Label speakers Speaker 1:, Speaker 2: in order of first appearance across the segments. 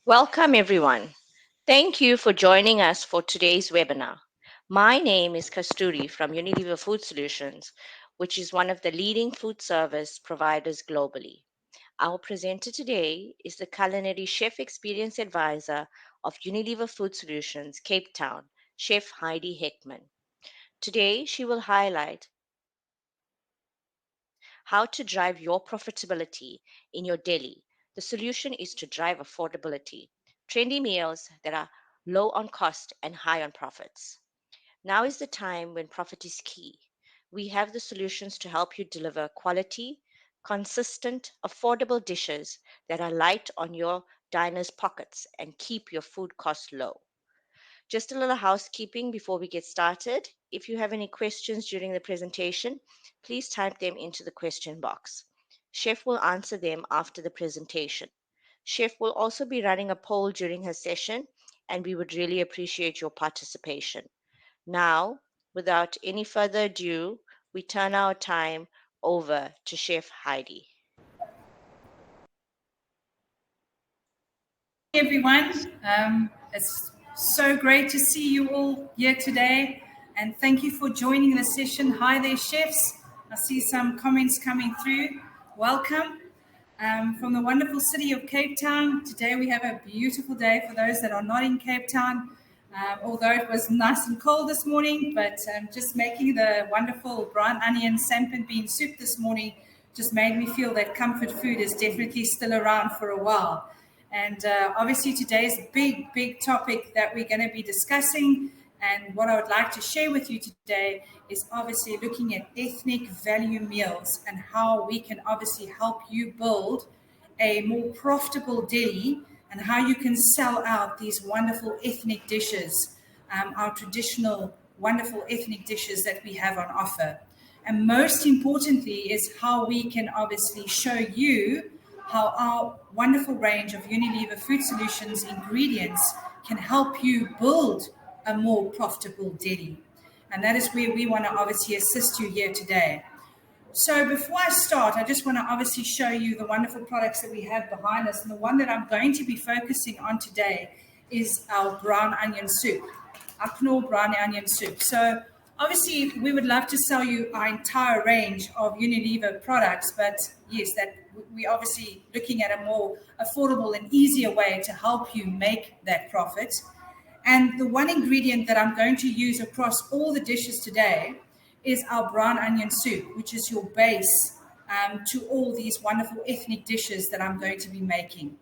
Speaker 1: Welcome, everyone. Thank you for joining us for today's webinar. My name is Kasturi from Unilever Food Solutions, which is one of the leading food service providers globally. Our presenter today is the Culinary Chef Experience Advisor of Unilever Food Solutions, Cape Town, Chef Heidi Heckman. Today, she will highlight how to drive your profitability in your deli. The solution is to drive affordability, trendy meals that are low on cost and high on profits. Now is the time when profit is key. We have the solutions to help you deliver quality, consistent, affordable dishes that are light on your diners' pockets and keep your food costs low. Just a little housekeeping before we get started. If you have any questions during the presentation, please type them into the question box. Chef will answer them after the presentation. Chef will also be running a poll during her session, and we would really appreciate your participation. Now, without any further ado, we turn our time over to Chef Heidi.
Speaker 2: Hey everyone, it's so great to see you all here today, and thank you for joining the session. Hi there, chefs. I see some comments coming through. Welcome from the wonderful city of Cape Town. Today we have a beautiful day for those that are not in Cape Town, although it was nice and cold this morning, but just making the wonderful brown onion Stampin bean soup this morning just made me feel that comfort food is definitely still around for a while. And obviously today's big topic that we're going to be discussing, and what I would like to share with you today is obviously looking at ethnic value meals and how we can obviously help you build a more profitable deli and how you can sell out these wonderful ethnic dishes, our traditional wonderful ethnic dishes that we have on offer. And most importantly is how we can obviously show you how our wonderful range of Unilever Food Solutions ingredients can help you build a more profitable deli. And that is where we want to obviously assist you here today. So before I start, I just want to obviously show you the wonderful products that we have behind us. And the one that I'm going to be focusing on today is our brown onion soup, our Knorr brown onion soup. So obviously, we would love to sell you our entire range of Unilever products, but yes, that we're obviously looking at a more affordable and easier way to help you make that profit. And the one ingredient that I'm going to use across all the dishes today is our brown onion soup, which is your base to all these wonderful ethnic dishes that I'm going to be making.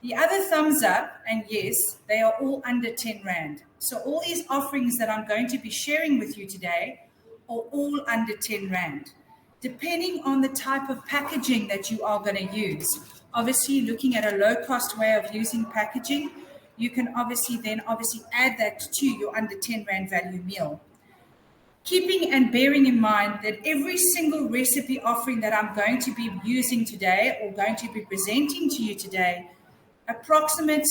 Speaker 2: The other thumbs up, and yes, they are all under 10 Rand. So all these offerings that I'm going to be sharing with you today are all under 10 Rand, depending on the type of packaging that you are going to use. Obviously, looking at a low-cost way of using packaging, you can obviously add that to your under 10 Rand value meal. Keeping and bearing in mind that every single recipe offering that I'm going to be using today or going to be presenting to you today, approximate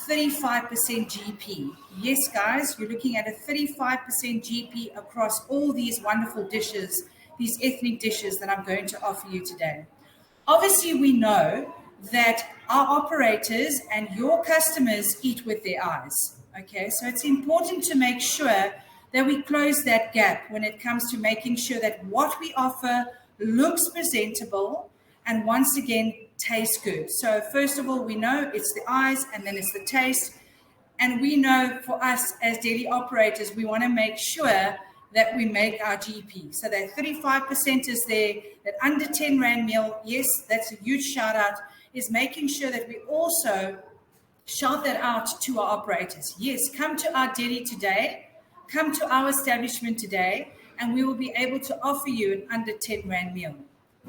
Speaker 2: 35% GP. Yes, guys, you're looking at a 35% GP across all these wonderful dishes, these ethnic dishes that I'm going to offer you today. Obviously, we know that our operators and your customers eat with their eyes. Okay, so it's important to make sure that we close that gap when it comes to making sure that what we offer looks presentable and once again, taste good. So first of all, we know it's the eyes and then it's the taste. And we know for us as deli operators, we want to make sure that we make our GP. So that 35% is there, that under 10 Rand meal, yes, that's a huge shout out, is making sure that we also shout that out to our operators. Yes, come to our deli today, come to our establishment today, and we will be able to offer you an under 10 Rand meal.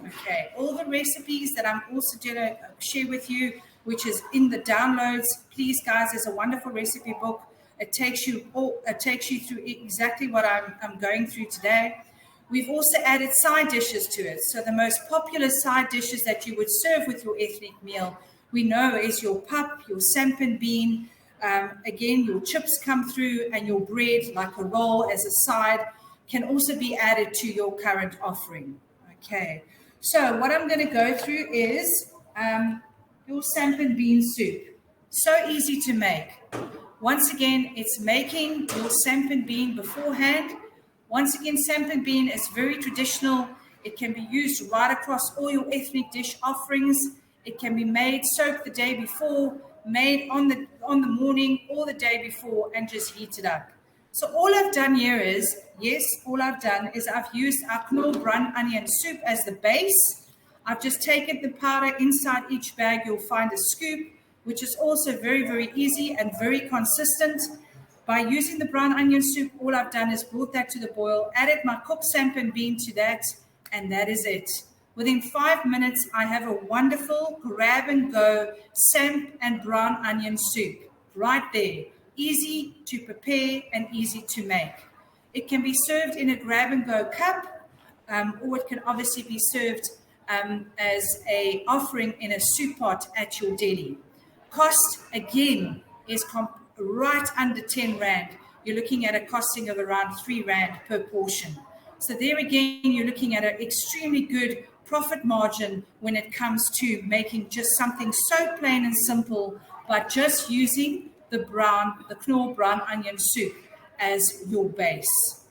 Speaker 2: Okay, all the recipes that I'm also going to share with you, which is in the downloads. Please, guys, there's a wonderful recipe book. It takes you through exactly what I'm going through today. We've also added side dishes to it. So the most popular side dishes that you would serve with your ethnic meal, we know is your pap, your Stampin bean. Again, your chips come through, and your bread, like a roll as a side, can also be added to your current offering. Okay. So what I'm going to go through is your Stampin bean soup. So easy to make. Once again, it's making your Stampin bean beforehand. Once again, Stampin bean is very traditional. It can be used right across all your ethnic dish offerings. It can be made, soaked the day before, made on the morning or the day before, and just heat it up. So all I've done here is, I've used our knorr brun onion soup as the base. I've just taken the powder. Inside each bag, you'll find a scoop, which is also very, very easy and very consistent. By using the brown onion soup, all I've done is brought that to the boil, added my cooked Stampin bean to that, and that is it. Within 5 minutes, I have a wonderful grab-and-go Stamp and brown onion soup right there. Easy to prepare and easy to make. It can be served in a grab-and-go cup, or it can obviously be served as a offering in a soup pot at your deli. Cost, again, is right under 10 Rand. You're looking at a costing of around 3 Rand per portion. So there again, you're looking at an extremely good profit margin when it comes to making just something so plain and simple, but just using the knorr brown onion soup as your base.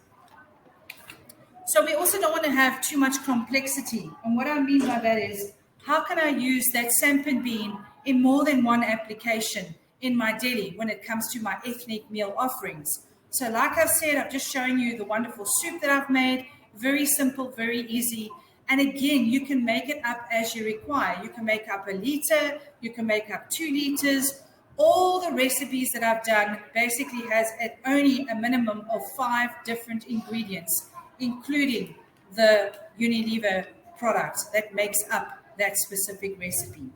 Speaker 2: So we also don't want to have too much complexity. And what I mean by that is, how can I use that Stampin bean in more than one application in my deli when it comes to my ethnic meal offerings? So like I've said, I've just shown you the wonderful soup that I've made. Very simple, very easy. And again, you can make it up as you require. You can make up 1 liter, you can make up 2 liters. All the recipes that I've done basically has only a minimum of 5 different ingredients, including the Unilever product that makes up that specific recipe.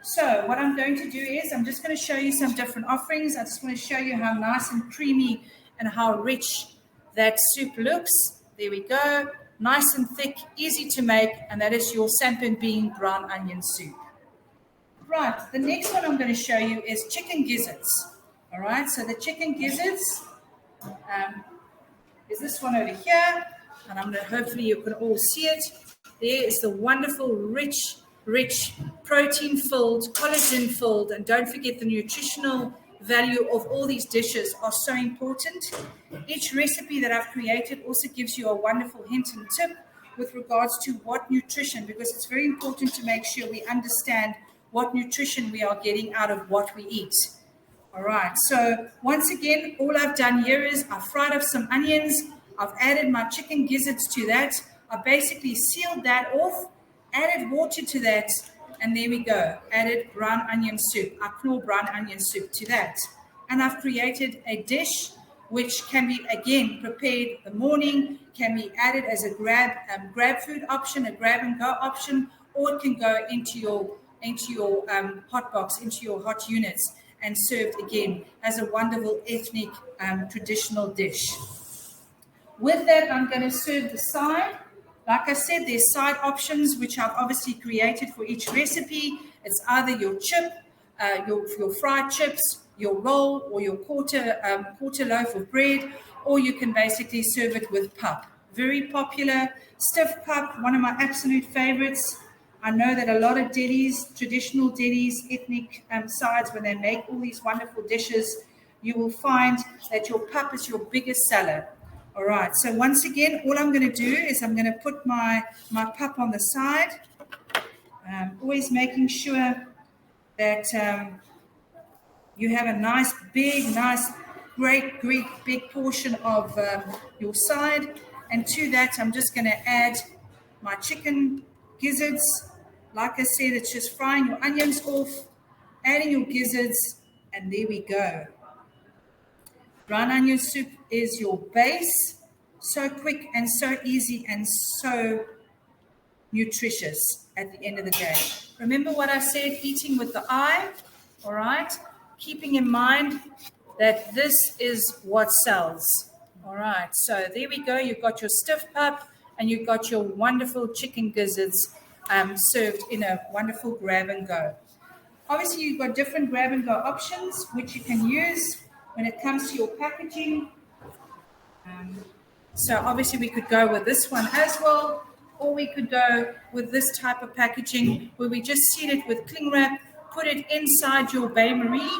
Speaker 2: So what I'm going to do is I'm just going to show you some different offerings. I just want to show you how nice and creamy and how rich that soup looks. There we go. Nice and thick, easy to make, and that is your Stampin bean brown onion soup. Right, the next one I'm going to show you is chicken gizzards. All right, so the chicken gizzards is this one over here, and I'm going to, hopefully you can all see it. There is the wonderful, rich, protein-filled, collagen-filled, and don't forget the nutritional value of all these dishes are so important. Each recipe that I've created also gives you a wonderful hint and tip with regards to what nutrition, because it's very important to make sure we understand what nutrition we are getting out of what we eat. All right, so once again, all I've done here is I've fried up some onions. I've added my chicken gizzards to that. I basically sealed that off, added water to that, and there we go. Added brown onion soup, our knorr brown onion soup to that. And I've created a dish which can be, again, prepared the morning, can be added as a grab food option, a grab-and-go option, or it can go into your hot box, into your hot units, and served again as a wonderful ethnic traditional dish. With that, I'm going to serve the side. Like I said, there's side options which I've obviously created for each recipe. It's either your chip, your fried chips, your roll, or your quarter loaf of bread, or you can basically serve it with pup. Very popular. Stiff pup, one of my absolute favorites. I know that a lot of delis, traditional delis, ethnic sides, when they make all these wonderful dishes, you will find that your pup is your biggest seller. All right, so once again, all I'm going to do is I'm going to put my pup on the side. Always making sure that you have a nice, great big portion of your side. And to that, I'm just going to add my chicken gizzards. Like I said, it's just frying your onions off, adding your gizzards, and there we go. Brown onion soup is your base. So quick and so easy and so nutritious at the end of the day. Remember what I said, eating with the eye, all right? Keeping in mind that this is what sells, all right? So there we go. You've got your stiff pup and you've got your wonderful chicken gizzards served in a wonderful grab and go. Obviously, you've got different grab and go options which you can use when it comes to your packaging. So obviously we could go with this one as well, or we could go with this type of packaging where we just seal it with cling wrap, put it inside your bain-marie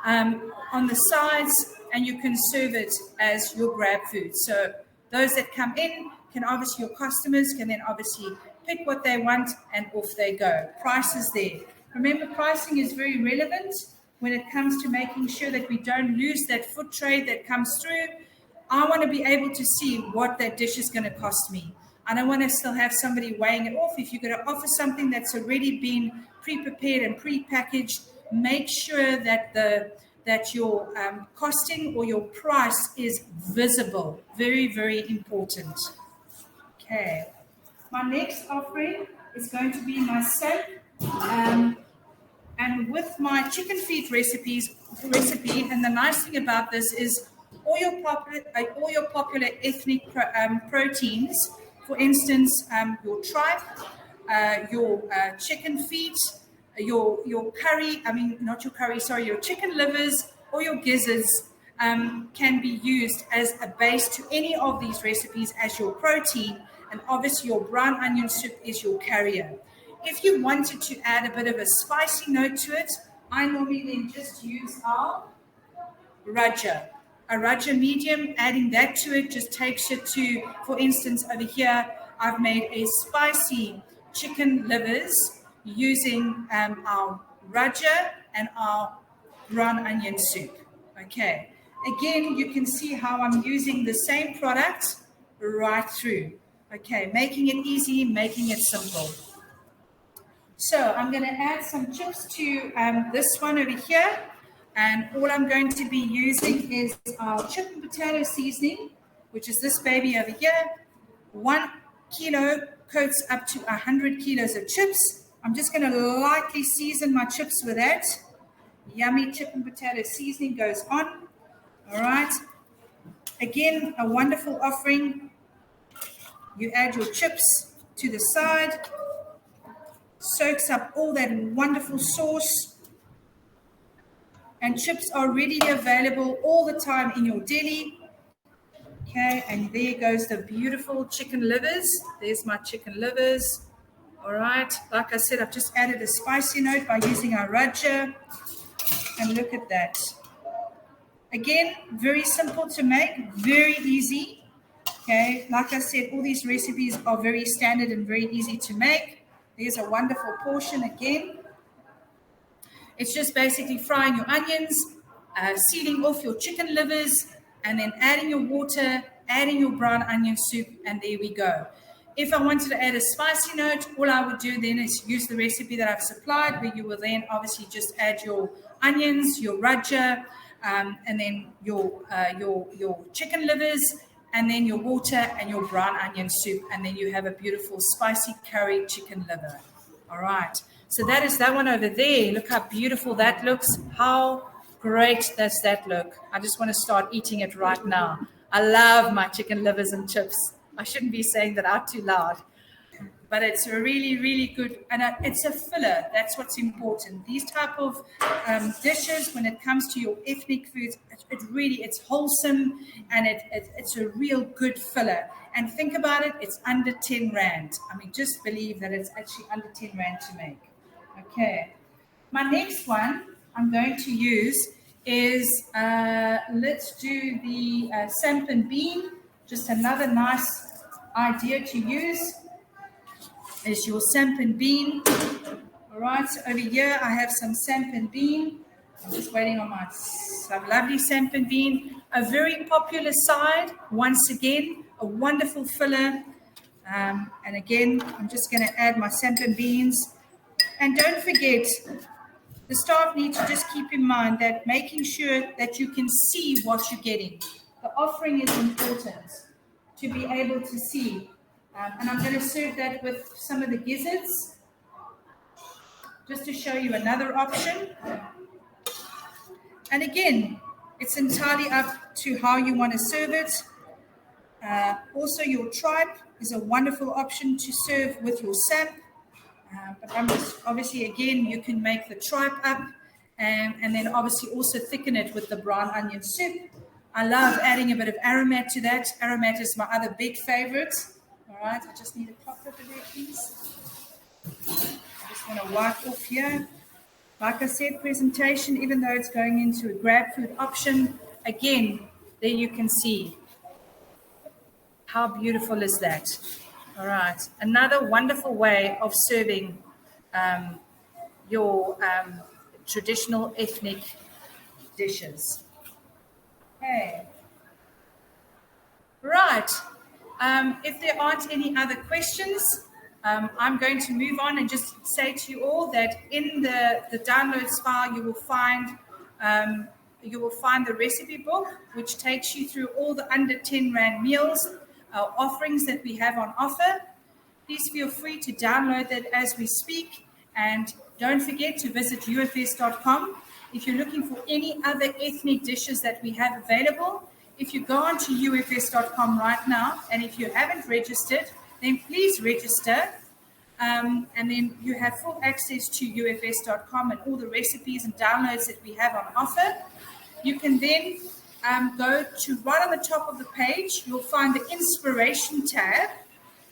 Speaker 2: on the sides, and you can serve it as your grab food. So those that come in can obviously, your customers can then obviously pick what they want and off they go. Price is there. Remember, pricing is very relevant when it comes to making sure that we don't lose that foot trade that comes through. I want to be able to see what that dish is going to cost me. I don't want to still have somebody weighing it off. If you're going to offer something that's already been pre-prepared and pre-packaged, make sure that your costing or your price is visible. Very, very important. Okay. My next offering is going to be my soap. And with my chicken feet recipe, and the nice thing about this is all your popular ethnic proteins, for instance, your tripe, your chicken feet, your curry, not your curry, sorry, your chicken livers or your gizzards can be used as a base to any of these recipes as your protein, and obviously your brown onion soup is your carrier. If you wanted to add a bit of a spicy note to it, I normally then just use our Raja. A Raja medium, adding that to it just takes it to, for instance, over here, I've made a spicy chicken livers using our Raja and our brown onion soup. Okay. Again, you can see how I'm using the same product right through. Okay, making it easy, making it simple. So I'm going to add some chips to this one over here. And all I'm going to be using is our chicken potato seasoning, which is this baby over here. 1 kilo coats up to 100 kilos of chips. I'm just going to lightly season my chips with that. Yummy chicken potato seasoning goes on. All right. Again, a wonderful offering. You add your chips to the side. Soaks up all that wonderful sauce. And chips are readily available all the time in your deli. Okay, and there goes the beautiful chicken livers. There's my chicken livers. All right, like I said, I've just added a spicy note by using our Raja. And look at that. Again, very simple to make, very easy. Okay, like I said, all these recipes are very standard and very easy to make. There's a wonderful portion again. It's just basically frying your onions, sealing off your chicken livers, and then adding your water, adding your brown onion soup, and there we go. If I wanted to add a spicy note, all I would do then is use the recipe that I've supplied, where you will then obviously just add your onions, your Raja, and then your chicken livers, and then your water and your brown onion soup, and then you have a beautiful spicy curry chicken liver. All right. So that is that one over there. Look how beautiful that looks. How great does that look? I just want to start eating it right now. I love my chicken livers and chips. I shouldn't be saying that out too loud. But it's a really, really good, and it's a filler. That's what's important. These type of dishes, when it comes to your ethnic foods, it's wholesome, and it's a real good filler. And think about it, it's under 10 Rand. I mean, just believe that it's actually under 10 Rand to make. Okay. My next one I'm going to use is, let's do the Stampin bean. Just another nice idea to use is your Stampin bean. All right, so over here I have some Stampin bean. I'm just waiting on some lovely Stampin bean. A very popular side, once again, a wonderful filler. And again, I'm just going to add my Stampin beans. And don't forget, the staff need to just keep in mind that making sure that you can see what you're getting. The offering is important to be able to see. And I'm going to serve that with some of the gizzards, just to show you another option. And again, it's entirely up to how you want to serve it. Also, your tripe is a wonderful option to serve with your samp. But I'm just, obviously, again, you can make the tripe up and then obviously also thicken it with the brown onion soup. I love adding a bit of aromat to that. Aromat is my other big favorite. All right, I just need a pop over there, please. I just want to wipe off here. Like I said, presentation, even though it's going into a grab food option, again, there you can see. How beautiful is that? All right, another wonderful way of serving your traditional ethnic dishes. Okay. Right. If there aren't any other questions, I'm going to move on and just say to you all that in the downloads file you will find the recipe book, which takes you through all the under 10 Rand meals offerings that we have on offer. Please feel free to download that as we speak, and don't forget to visit ufs.com. If you're looking for any other ethnic dishes that we have available, if you go onto ufs.com right now, and if you haven't registered, then please register. And then you have full access to ufs.com and all the recipes and downloads that we have on offer. You can then go to right on the top of the page, you'll find the inspiration tab.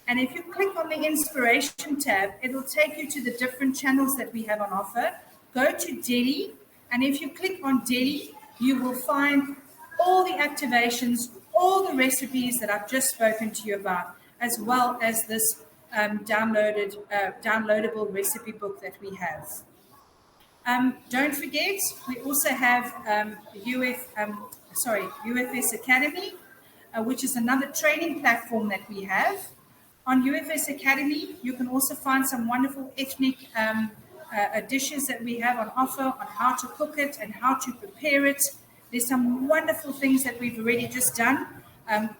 Speaker 2: And if you click on the inspiration tab, it'll take you to the different channels that we have on offer. Go to Delhi, and if you click on Delhi, you will find all the activations, all the recipes that I've just spoken to you about, as well as this downloadable recipe book that we have. Don't forget, we also have UFS Academy, which is another training platform that we have. On UFS Academy, you can also find some wonderful ethnic dishes that we have on offer on how to cook it and how to prepare it. There's some wonderful things that we've already just done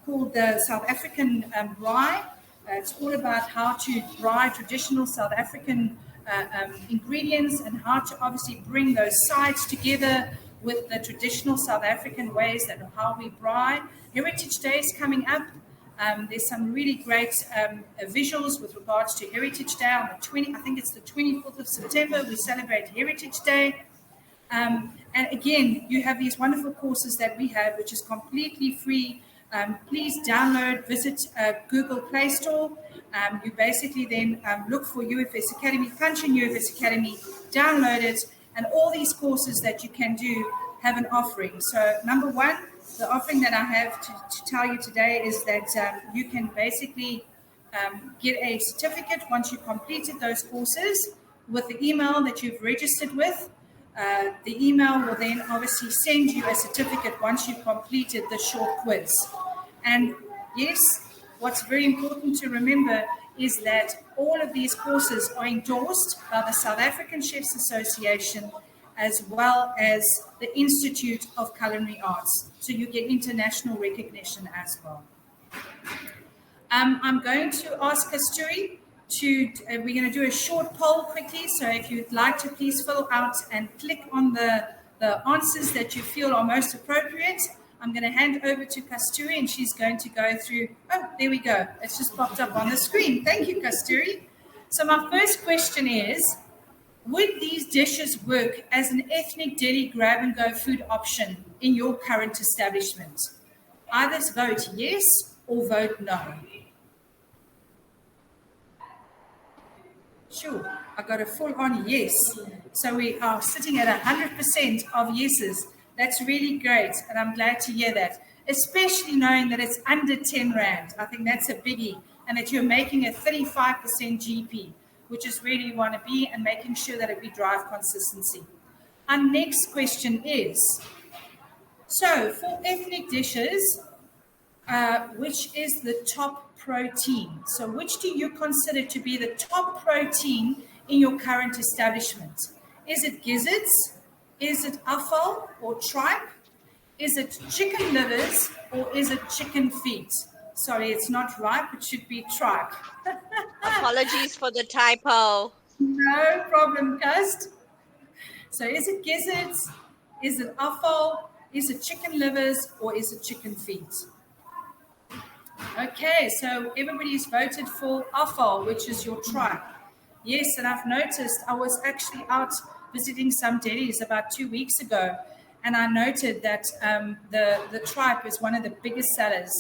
Speaker 2: called the South African braai. It's all about how to braai traditional South African ingredients and how to obviously bring those sides together with the traditional South African ways that how we braai. Heritage Day is coming up. There's some really great visuals with regards to Heritage Day on the I think it's the 24th of September. We celebrate Heritage Day. And again, you have these wonderful courses that we have, which is completely free. Please download, visit Google Play Store. You basically then look for UFS Academy, punch in UFS Academy, download it, and all these courses that you can do have an offering. So number one, the offering that I have to tell you today is that you can basically get a certificate once you've completed those courses with the email that you've registered with. The email will then obviously send you a certificate once you've completed the short quiz. And yes, what's very important to remember is that all of these courses are endorsed by the South African Chefs Association as well as the Institute of Culinary Arts. So you get international recognition as well. I'm going to ask Kasturi we're going to do a short poll quickly. So if you'd like to please fill out and click on the answers that you feel are most appropriate. I'm going to hand over to Kasturi and she's going to go through. Oh, there we go. It's just popped up on the screen. Thank you, Kasturi. So my first question is, would these dishes work as an ethnic Delhi grab-and-go food option in your current establishment? Either vote yes or vote no. Sure, I got a full-on yes. So we are sitting at 100% of yeses. That's really great, and I'm glad to hear that, especially knowing that it's under 10 Rand. I think that's a biggie, and that you're making a 35% GP. which is where you want to be, and making sure that we drive consistency. Our next question is, so for ethnic dishes, which is the top protein? So which do you consider to be the top protein in your current establishment? Is it gizzards? Is it offal or tripe? Is it chicken livers or is it chicken feet? Sorry, it's not ripe, it should be tripe.
Speaker 1: Apologies for the typo.
Speaker 2: No problem, Cust. So is it gizzards? Is it offal? Is it chicken livers or is it chicken feet? Okay, so everybody's voted for offal, which is your tripe. Yes, and I've noticed I was actually out visiting some delis about 2 weeks ago, and I noted that the tripe is one of the biggest sellers.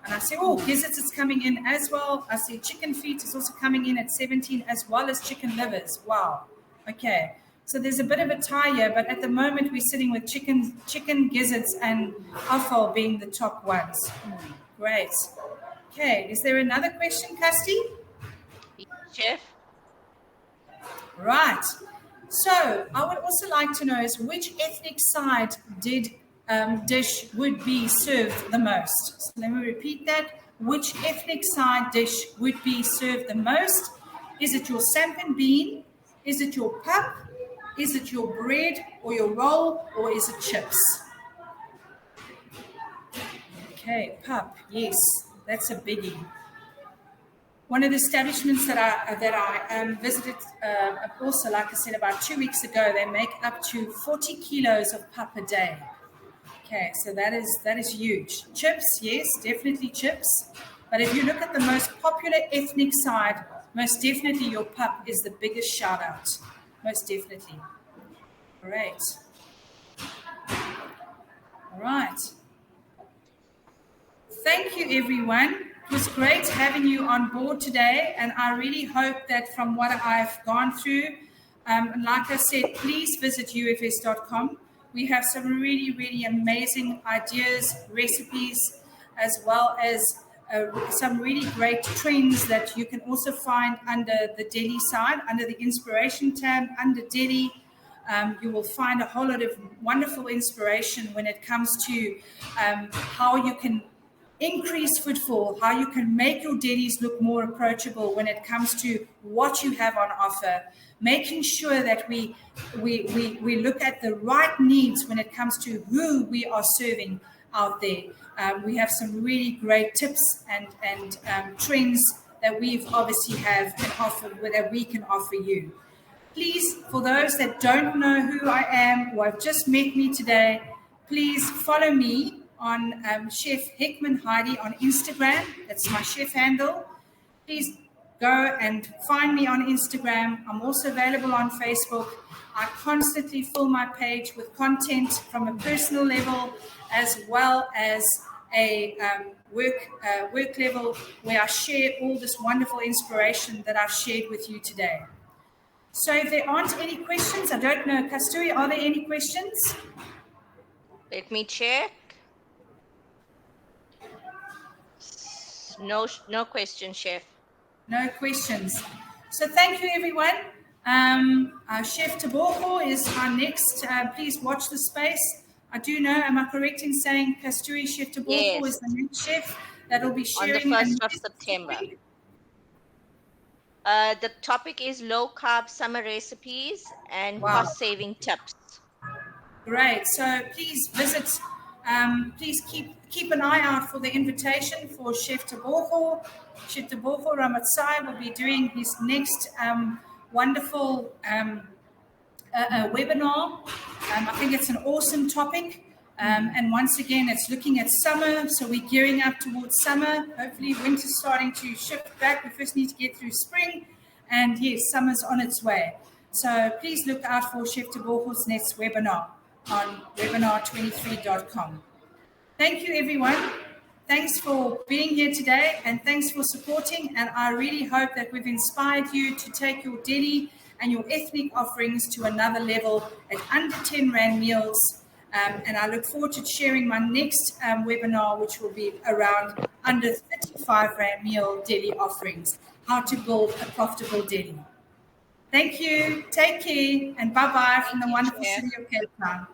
Speaker 2: And I say, oh, gizzards is coming in as well. I see chicken feet is also coming in at 17, as well as chicken livers. Wow. Okay. So there's a bit of a tie here, but at the moment we're sitting with chicken gizzards and offal being the top ones. Great. Okay. Is there another question, Kirsty?
Speaker 1: Chef?
Speaker 2: Right. So I would also like to know is which ethnic side dish would be served the most? So let me repeat that. Which ethnic side dish would be served the most? Is it your Stampin bean? Is it your pup? Is it your bread or your roll? Or is it chips? Okay, pup. Yes, that's a biggie. One of the establishments that I visited also, like I said, about 2 weeks ago, they make up to 40 kilos of pup a day. Okay, so that is huge. Chips, yes, definitely chips. But if you look at the most popular ethnic side, most definitely your pup is the biggest shout out. Most definitely. Great. All right. Thank you, everyone. It was great having you on board today, and I really hope that from what I've gone through, and like I said, please visit ufs.com. We have some really, really amazing ideas, recipes, as well as some really great trends that you can also find under the Delhi side, under the inspiration tab, under Delhi. You will find a whole lot of wonderful inspiration when it comes to how you can increase footfall, how you can make your delis look more approachable when it comes to what you have on offer, making sure that we look at the right needs when it comes to who we are serving out there. We have some really great tips and trends that we've obviously have and offer that we can offer you. Please, for those that don't know who I am or have just met me today, please follow me on Chef Heidi on Instagram. That's my chef handle. Please go and find me on Instagram. I'm also available on Facebook. I constantly fill my page with content from a personal level as well as a work level where I share all this wonderful inspiration that I've shared with you today. So if there aren't any questions, I don't know, Kasturi, are there any questions?
Speaker 1: Let me check. No question, Chef.
Speaker 2: No questions. So thank you, everyone. Chef Taboko is our next. Please watch the space. I do know, am I correct in saying Kasturi Chef Taboko is the next chef that will be sharing
Speaker 1: on the 1st of September. The topic is low carb summer recipes and cost saving tips.
Speaker 2: Great. So please visit. Please keep an eye out for the invitation for Chef Taboko. Chef Taboko Ramatsai will be doing his next wonderful webinar. I think it's an awesome topic. And once again, it's looking at summer. So we're gearing up towards summer. Hopefully winter's starting to shift back. We first need to get through spring. And yes, summer's on its way. So please look out for Chef Taboko's next webinar on webinar23.com. Thank you, everyone. Thanks for being here today, and thanks for supporting. And I really hope that we've inspired you to take your deli and your ethnic offerings to another level at under 10 Rand meals. And I look forward to sharing my next webinar, which will be around under 35 Rand meal deli offerings, how to build a profitable deli. Thank you. Take care and bye bye from
Speaker 1: Thank
Speaker 2: the
Speaker 1: you,
Speaker 2: wonderful
Speaker 1: Chair.
Speaker 2: city of Cape Town.